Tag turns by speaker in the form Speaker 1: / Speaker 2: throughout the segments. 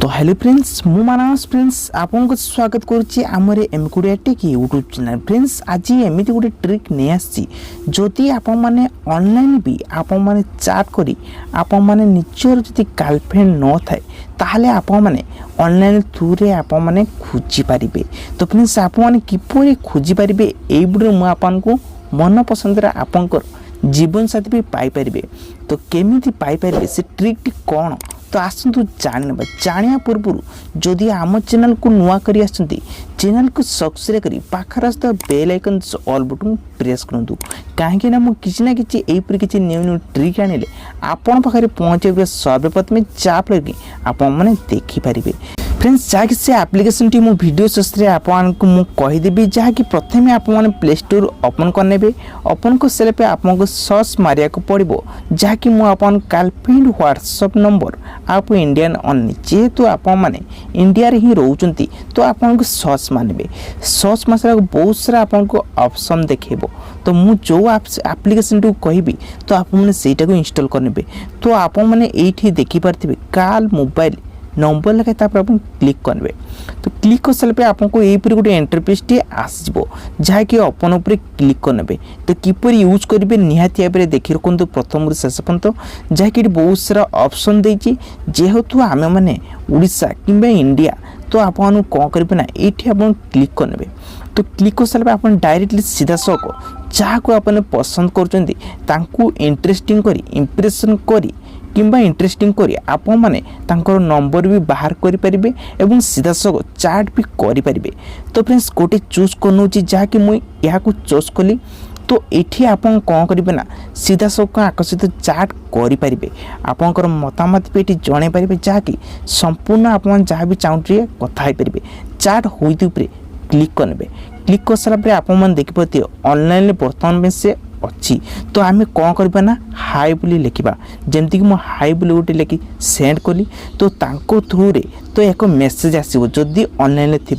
Speaker 1: तो hello friends मु मानस friends आपको स्वागत करुच्ची आमर एमकुडिया टेक यूट्यूब चैनल। फ्रेंड्स आज एमती गोटे ट्रिक नहीं आसी जदि आपण मैंने ऑनलाइन भी आपण मैंने चैट करी आपण मैंने निजर जदि गर्लफ्रेंड न थाए ताहले आपण मैंने ऑनलाइन थ्रू रे आपण मैंने खोजी पारिबे। तो फ्रेंड्स आपण मैंने किपरि खोजी पारिबे एई वीडियो मु आपनको मन पसंद आपंकर जीवन साथी भी पाई पारिबे। तो केमिति पाई पारिबे से ट्रिक कौन तो आसतु जाना जाना पूर्व जदि आम चैनल को नुआ करी आसछंती चैनल को सब्सक्राइब करी पाखर आस्था bell icon all button press करंतु कहीं ना मुझे किसी ना किसी एपरी किसी न्यू न्यू ट्रिक आनिले आपण पाखरे पहुँचे सर्वप्रथम चाप लगी आपण मैंने देखिपारे। फ्रेंड्स जहाँकि से एप्लिकेशन टी मो वीडियो शेष में आपको मुझे कहीदेवी जहाँकि प्रथम आप प्ले स्टोर ओपन करने ओपन कर सारे पे आपको सर्च मारिया को पड़ो जहाँकि मुझे गर्लफ्रेंड व्हाट्सएप नंबर आप इंडियन ओनली जेहेतु आप इंडिया रे ही रोचंती तो आपको सर्च मानबे सर्च मासरा बहुत सारा आपको ऑप्शन देखेबो। तो मु जो एप्लिकेशन टी कहबी तो आप को इंस्टॉल करने तो आप ये देखिपारे कॉल मोबाइल नंबर लगे अपन क्लिक करेंगे। तो क्लिक कर सारे आपको यहीपर गोटे इंटरफेस टी आसो जहाँकि ओपन उपर क्लिक करेंगे। तो किपर यूज करेंगे निहाती भाव देखी रखु प्रथम शेष पर्यंत जहाँकि बहुत सारा ऑप्शन देती जेहेतु आम मैंने उड़ीसा कि इंडिया तो आप कौन करेंगे ना ये क्लिक करेंगे। तो क्लिक कर सारे आप डायरेक्टली सीधा सक जहाँ को आप पसंद कर इंटरेस्टिंग करी इंप्रेशन करी किंबा इंटरेस्टिंग करी आप माने तांकर नंबर भी बाहर करि परिबे एवं सीधा सक चैट भी करि परिबे। तो फ्रेंड्स गोटे चूज करनोची जहाँकि मुई यहाँ को चूज कली तो ये आप कौन करेंगे ना सीधा सक आकर्षित चैट करि परिबे आपंकर मतामत भी ये जन पारे जहाँकि संपूर्ण आप जहाँ भी चाहूँ कथा पारे चैट होइति उपरे क्लिक करेंगे। क्लिक कर सारा आप देखिए ऑनलाइन बर्तमान में से अच्छी तो आम कौन करवा ना हाई बोली लिखा जमती कि हाई बोली गोटे लिखी सेंड कली तो तांको थ्रू रे तो एक मेसेज आसो जदि ऑनलाइन थी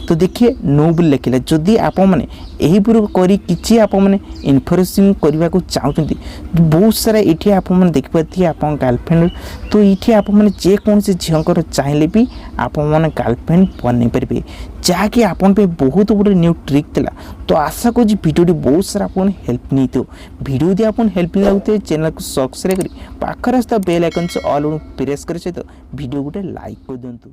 Speaker 1: तो देखिए नो बोली लिखला जदि आप मैंने यही करी किसी आप इनफर्मेशन करने को चाहते बहुत सारा ये आप देखिए आप गर्लफ्रेंड तो ये आप जेकोसी झील चाहिए भी आप गर्लफ्रेंड बन पारे जहाँकि आपन पे बहुत गोटे न्यू ट्रिक थिला। तो आशा करी वीडियो बहुत सारा आपन हेल्प नहीं थो वीडियो यदि आपन हेल्प नहीं लगते चैनल को सब्सक्राइब करी पाखर आस्था बेल आइकन ऑल प्रेस कर सहित वीडियो गोटे लाइक कर दिंतु।